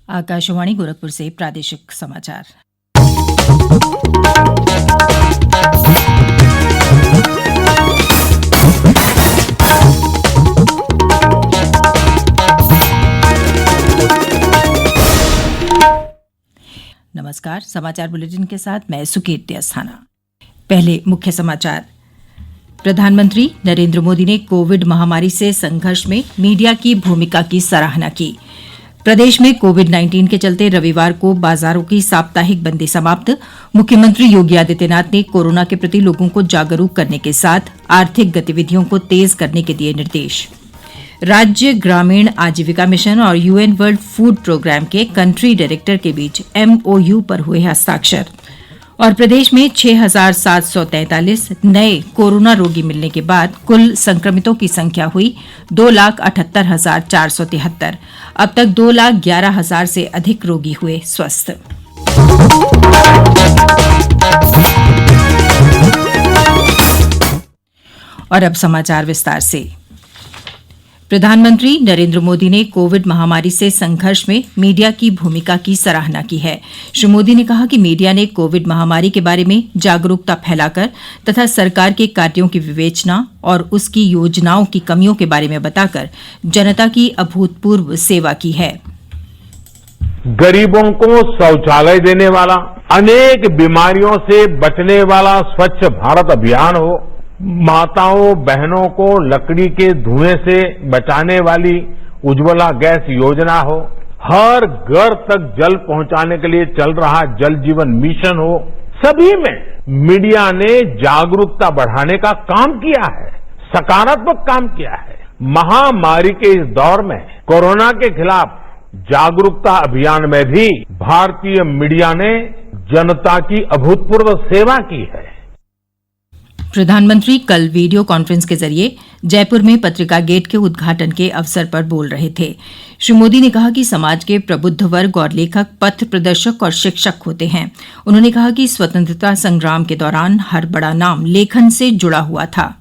आकाशवाणी गोरखपुर से प्रादेशिक समाचार। नमस्कार, समाचार बुलेटिन के साथ मैं सुकीर्ति अस्थाना। पहले मुख्य समाचार। प्रधानमंत्री नरेंद्र मोदी ने कोविड महामारी से संघर्ष में मीडिया की भूमिका की सराहना की। प्रदेश में कोविड-19 के चलते रविवार को बाजारों की साप्ताहिक बंदी समाप्त। मुख्यमंत्री योगी आदित्यनाथ ने कोरोना के प्रति लोगों को जागरूक करने के साथ आर्थिक गतिविधियों को तेज करने के दिए निर्देश। राज्य ग्रामीण आजीविका मिशन और यूएन वर्ल्ड फूड प्रोग्राम के कंट्री डायरेक्टर के बीच MOU पर हुए हस्ताक्षर। और प्रदेश में 6,743 नए कोरोना रोगी मिलने के बाद कुल संक्रमितों की संख्या हुई 2,78,473। अब तक 2,11,000 से अधिक रोगी हुए स्वस्थ। और अब समाचार विस्तार से। प्रधानमंत्री नरेंद्र मोदी ने कोविड महामारी से संघर्ष में मीडिया की भूमिका की सराहना की है। श्री मोदी ने कहा कि मीडिया ने कोविड महामारी के बारे में जागरूकता फैलाकर तथा सरकार के कार्यों की विवेचना और उसकी योजनाओं की कमियों के बारे में बताकर जनता की अभूतपूर्व सेवा की है। गरीबों को शौचालय देने वाला, अनेक बीमारियों से बचने वाला स्वच्छ भारत अभियान हो, माताओं बहनों को लकड़ी के धुएं से बचाने वाली उज्ज्वला गैस योजना हो, हर घर तक जल पहुंचाने के लिए चल रहा जल जीवन मिशन हो, सभी में मीडिया ने जागरूकता बढ़ाने का काम किया है, सकारात्मक काम किया है। महामारी के इस दौर में कोरोना के खिलाफ जागरूकता अभियान में भी भारतीय मीडिया ने जनता की अभूतपूर्व सेवा की है। प्रधानमंत्री कल वीडियो कॉन्फ्रेंस के जरिए जयपुर में पत्रिका गेट के उद्घाटन के अवसर पर बोल रहे थे। श्री मोदी ने कहा कि समाज के प्रबुद्ध वर्ग और लेखक पथ प्रदर्शक और शिक्षक होते हैं। उन्होंने कहा कि स्वतंत्रता संग्राम के दौरान हर बड़ा नाम लेखन से जुड़ा हुआ था।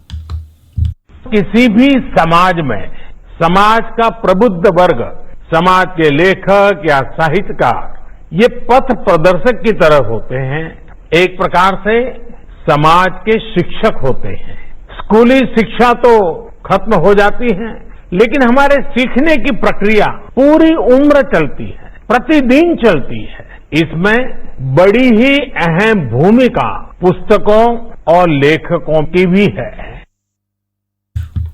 किसी भी समाज में समाज का प्रबुद्ध वर्ग, समाज के लेखक या साहित्यकार ये पथ प्रदर्शक की तरह होते हैं। एक प्रकार से समाज के शिक्षक होते हैं। स्कूली शिक्षा तो खत्म हो जाती है, लेकिन हमारे सीखने की प्रक्रिया पूरी उम्र चलती है, प्रतिदिन चलती है। इसमें बड़ी ही अहम भूमिका पुस्तकों और लेखकों की भी है।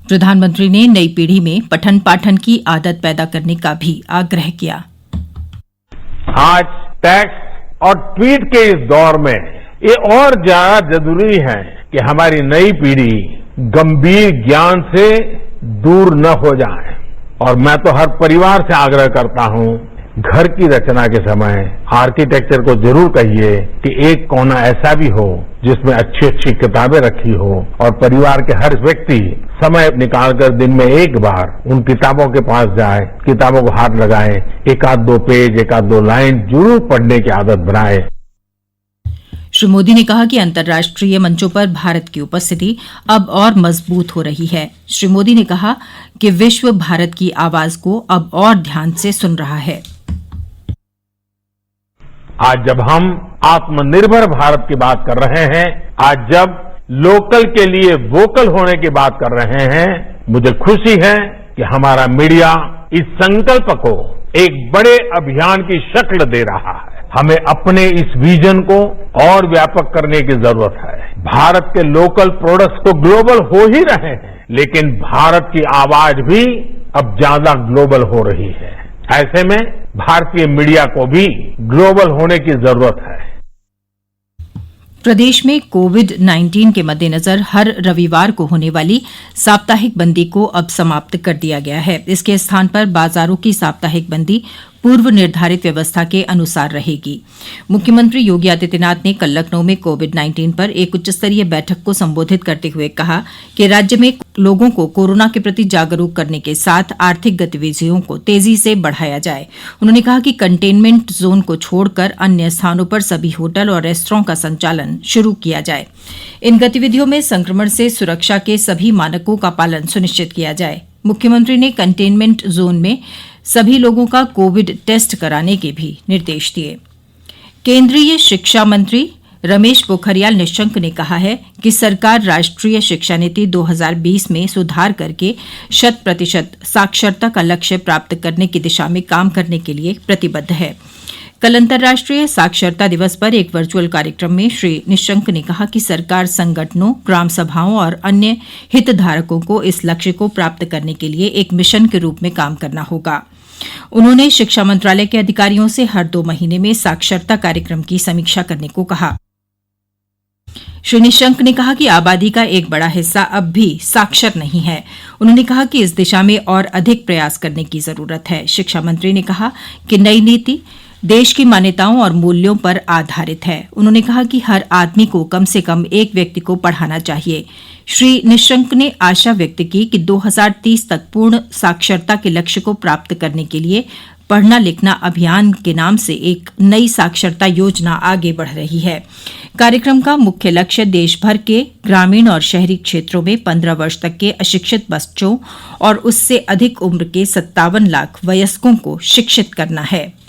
प्रधानमंत्री ने नई पीढ़ी में पठन पाठन की आदत पैदा करने का भी आग्रह किया। आज टेक्स्ट और ट्वीट के इस दौर में ये और ज्यादा जरूरी है कि हमारी नई पीढ़ी गंभीर ज्ञान से दूर न हो जाए। और मैं तो हर परिवार से आग्रह करता हूं, घर की रचना के समय आर्किटेक्चर को जरूर कहिए कि एक कोना ऐसा भी हो जिसमें अच्छी अच्छी किताबें रखी हो और परिवार के हर व्यक्ति समय निकालकर दिन में एक बार उन किताबों के पास जाए, किताबों को हाथ लगाए, एक आध दो पेज, एक आध दो लाइन जरूर पढ़ने की आदत बनाए। श्री मोदी ने कहा कि अंतर्राष्ट्रीय मंचों पर भारत की उपस्थिति अब और मजबूत हो रही है। श्री मोदी ने कहा कि विश्व भारत की आवाज को अब और ध्यान से सुन रहा है। आज जब हम आत्मनिर्भर भारत की बात कर रहे हैं, आज जब लोकल के लिए वोकल होने की बात कर रहे हैं, मुझे खुशी है कि हमारा मीडिया इस संकल्प को एक बड़े अभियान की शक्ल दे रहा है। हमें अपने इस विजन को और व्यापक करने की जरूरत है। भारत के लोकल प्रोडक्ट्स तो ग्लोबल हो ही रहे हैं, लेकिन भारत की आवाज भी अब ज्यादा ग्लोबल हो रही है। ऐसे में भारतीय मीडिया को भी ग्लोबल होने की जरूरत है। प्रदेश में कोविड-19 के मद्देनजर हर रविवार को होने वाली साप्ताहिक बंदी को अब समाप्त कर दिया गया है। इसके स्थान पर बाजारों की साप्ताहिक बंदी पूर्व निर्धारित व्यवस्था के अनुसार रहेगी। मुख्यमंत्री योगी आदित्यनाथ ने कल लखनऊ में कोविड-19 पर एक उच्च स्तरीय बैठक को संबोधित करते हुए कहा कि राज्य में लोगों को कोरोना के प्रति जागरूक करने के साथ आर्थिक गतिविधियों को तेजी से बढ़ाया जाए। उन्होंने कहा कि कंटेनमेंट जोन को छोड़कर अन्य स्थानों पर सभी होटल और रेस्तरां का संचालन शुरू किया जाए। इन गतिविधियों में संक्रमण से सुरक्षा के सभी मानकों का पालन सुनिश्चित किया जाए। मुख्यमंत्री ने कंटेनमेंट जोन में सभी लोगों का कोविड टेस्ट कराने के भी निर्देश दिए। केंद्रीय शिक्षा मंत्री रमेश पोखरियाल निशंक ने कहा है कि सरकार राष्ट्रीय शिक्षा नीति 2020 में सुधार करके 100% साक्षरता का लक्ष्य प्राप्त करने की दिशा में काम करने के लिए प्रतिबद्ध है। कल अंतर्राष्ट्रीय साक्षरता दिवस पर एक वर्चुअल कार्यक्रम में श्री निशंक ने कहा कि सरकार संगठनों, ग्राम सभाओं और अन्य हितधारकों को इस लक्ष्य को प्राप्त करने के लिए एक मिशन के रूप में काम करना होगा। उन्होंने शिक्षा मंत्रालय के अधिकारियों से हर 2 महीने में साक्षरता कार्यक्रम की समीक्षा करने को कहा। श्री निशंक ने कहा कि आबादी का एक बड़ा हिस्सा अब भी साक्षर नहीं है। उन्होंने कहा कि इस दिशा में और अधिक प्रयास करने की जरूरत है। शिक्षा मंत्री ने कहा कि नई नीति देश की मान्यताओं और मूल्यों पर आधारित है। उन्होंने कहा कि हर आदमी को कम से कम एक व्यक्ति को पढ़ाना चाहिए। श्री निशंक ने आशा व्यक्त की कि 2030 तक पूर्ण साक्षरता के लक्ष्य को प्राप्त करने के लिए पढ़ना लिखना अभियान के नाम से एक नई साक्षरता योजना आगे बढ़ रही है। कार्यक्रम का मुख्य लक्ष्य देश भर के ग्रामीण और शहरी क्षेत्रों में 15 वर्ष तक के अशिक्षित बच्चों और उससे अधिक उम्र के 57 लाख वयस्कों को शिक्षित करना है।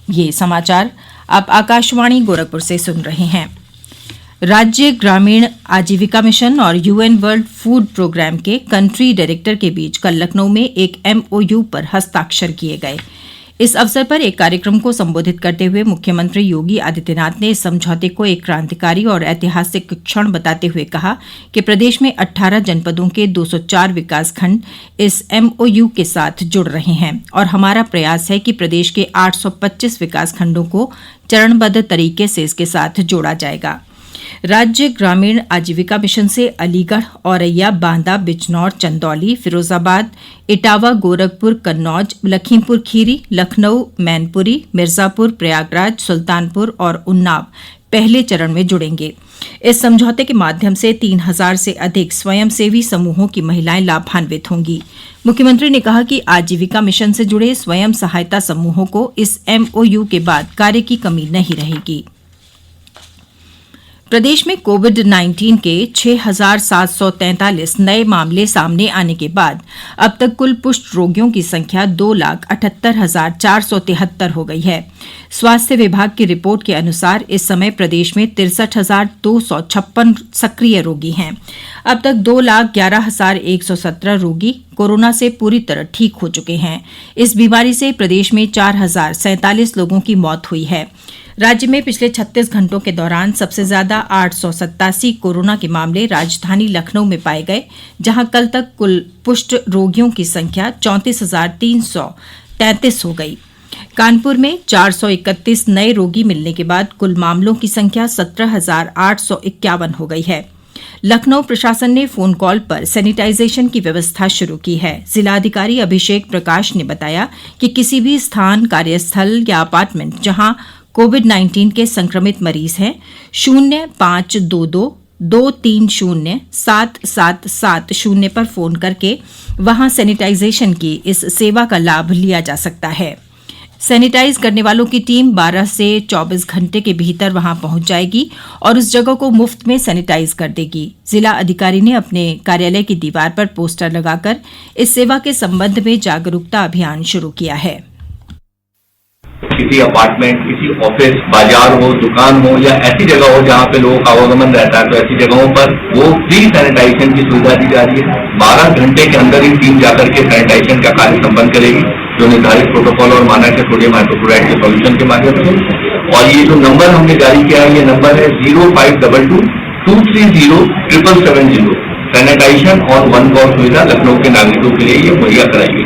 ये समाचार आप आकाशवाणी गोरखपुर से सुन रहे हैं। राज्य ग्रामीण आजीविका मिशन और यूएन वर्ल्ड फूड प्रोग्राम के कंट्री डायरेक्टर के बीच कल लखनऊ में एक एमओयू पर हस्ताक्षर किए गए। इस अवसर पर एक कार्यक्रम को संबोधित करते हुए मुख्यमंत्री योगी आदित्यनाथ ने इस समझौते को एक क्रांतिकारी और ऐतिहासिक क्षण बताते हुए कहा कि प्रदेश में 18 जनपदों के 204 विकासखंड इस एमओयू के साथ जुड़ रहे हैं और हमारा प्रयास है कि प्रदेश के 825 विकासखंडों को चरणबद्ध तरीके से इसके साथ जोड़ा जाएगा। राज्य ग्रामीण आजीविका मिशन से अलीगढ़, औरैया, बांदा, बिजनौर, चंदौली, फिरोजाबाद, इटावा, गोरखपुर, कन्नौज, लखीमपुर खीरी, लखनऊ, मैनपुरी, मिर्जापुर, प्रयागराज, सुल्तानपुर और उन्नाव पहले चरण में जुड़ेंगे। इस समझौते के माध्यम से 3000 से अधिक स्वयंसेवी समूहों की महिलाएं लाभान्वित होंगी। मुख्यमंत्री ने कहा कि आजीविका मिशन से जुड़े स्वयं सहायता समूहों को इस एमओयू के बाद कार्य की कमी नहीं रहेगी। प्रदेश में कोविड-19 के 6,743 नए मामले सामने आने के बाद अब तक कुल पुष्ट रोगियों की संख्या 2,78,473 हो गई है। स्वास्थ्य विभाग की रिपोर्ट के अनुसार इस समय प्रदेश में 63,256 सक्रिय रोगी हैं। अब तक 2,11,117 रोगी कोरोना से पूरी तरह ठीक हो चुके हैं। इस बीमारी से प्रदेश में 4,047 लोगों की मौत हुई है। राज्य में पिछले 36 घंटों के दौरान सबसे ज्यादा 887 कोरोना के मामले राजधानी लखनऊ में पाए गए, जहां कल तक कुल पुष्ट रोगियों की संख्या 34,333 हो गई। कानपुर में 431 नए रोगी मिलने के बाद कुल मामलों की संख्या 17,851 हो गई है। लखनऊ प्रशासन ने फोन कॉल पर सैनिटाइजेशन की व्यवस्था शुरू की है। जिलाधिकारी अभिषेक प्रकाश ने बताया कि किसी भी स्थान, कार्यस्थल या अपार्टमेंट जहां कोविड-19 के संक्रमित मरीज हैं, 0522-230-7770 पर फोन करके वहां सैनिटाइजेशन की इस सेवा का लाभ लिया जा सकता है। सैनिटाइज करने वालों की टीम 12 से 24 घंटे के भीतर वहां पहुंच जाएगी और उस जगह को मुफ्त में सैनिटाइज कर देगी। जिला अधिकारी ने अपने कार्यालय की दीवार पर पोस्टर लगाकर इस सेवा के संबंध में जागरूकता अभियान शुरू किया है। किसी अपार्टमेंट, किसी ऑफिस, बाजार हो, दुकान हो या ऐसी जगह हो जहाँ पे लोगों का आवागमन रहता है, तो ऐसी जगहों पर वो फ्री सैनिटाइजेशन की सुविधा दी जा रही है। 12 घंटे के अंदर ही टीम जाकर के सैनिटाइजेशन का कार्य संपन्न करेगी, जो निर्धारित प्रोटोकॉल और मानक है सोडियम हाइपोक्लोराइड के सॉल्यूशन के माध्यम से। और ये जो नंबर हमने जारी किया है, ये नंबर है 0522-230-77770। सैनिटाइजेशन और वन कॉल सुविधा लखनऊ के नागरिकों के लिए ये मुहैया कराई गई।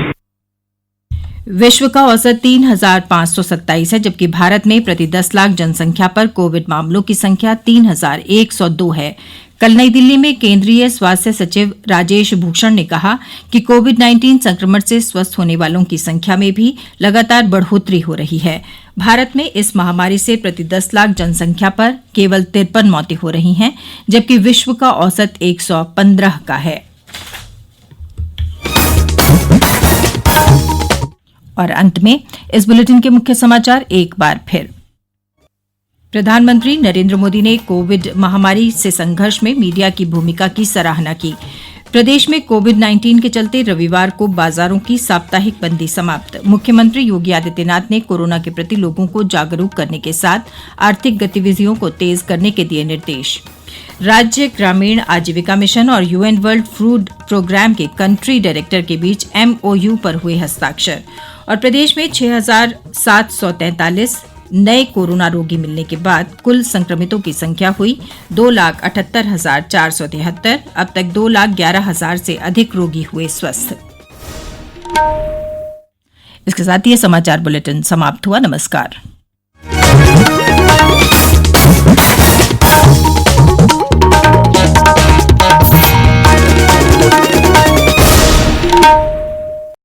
विश्व का औसत 3,527 है, जबकि भारत में प्रति 10 लाख जनसंख्या पर कोविड मामलों की संख्या 3,102 है। कल नई दिल्ली में केंद्रीय स्वास्थ्य सचिव राजेश भूषण ने कहा कि कोविड-19 संक्रमण से स्वस्थ होने वालों की संख्या में भी लगातार बढ़ोतरी हो रही है। भारत में इस महामारी से प्रति 10 लाख जनसंख्या पर केवल 53 मौतें हो रही हैं, जबकि विश्व का औसत 115 का है। और अंत में इस बुलेटिन के मुख्य समाचार एक बार फिर। प्रधानमंत्री नरेंद्र मोदी ने कोविड महामारी से संघर्ष में मीडिया की भूमिका की सराहना की। प्रदेश में कोविड-19 के चलते रविवार को बाजारों की साप्ताहिक बंदी समाप्त। मुख्यमंत्री योगी आदित्यनाथ ने कोरोना के प्रति लोगों को जागरूक करने के साथ आर्थिक गतिविधियों को तेज करने के दिए निर्देश। राज्य ग्रामीण आजीविका मिशन और यूएन वर्ल्ड फूड प्रोग्राम के कंट्री डायरेक्टर के बीच MOU पर हुए हस्ताक्षर। और प्रदेश में 6,743 नए कोरोना रोगी मिलने के बाद कुल संक्रमितों की संख्या हुई 2,78,473। अब तक 2,11,000 से अधिक रोगी हुए स्वस्थ। इसके साथ ही ये समाचार बुलेटिन समाप्त हुआ। नमस्कार।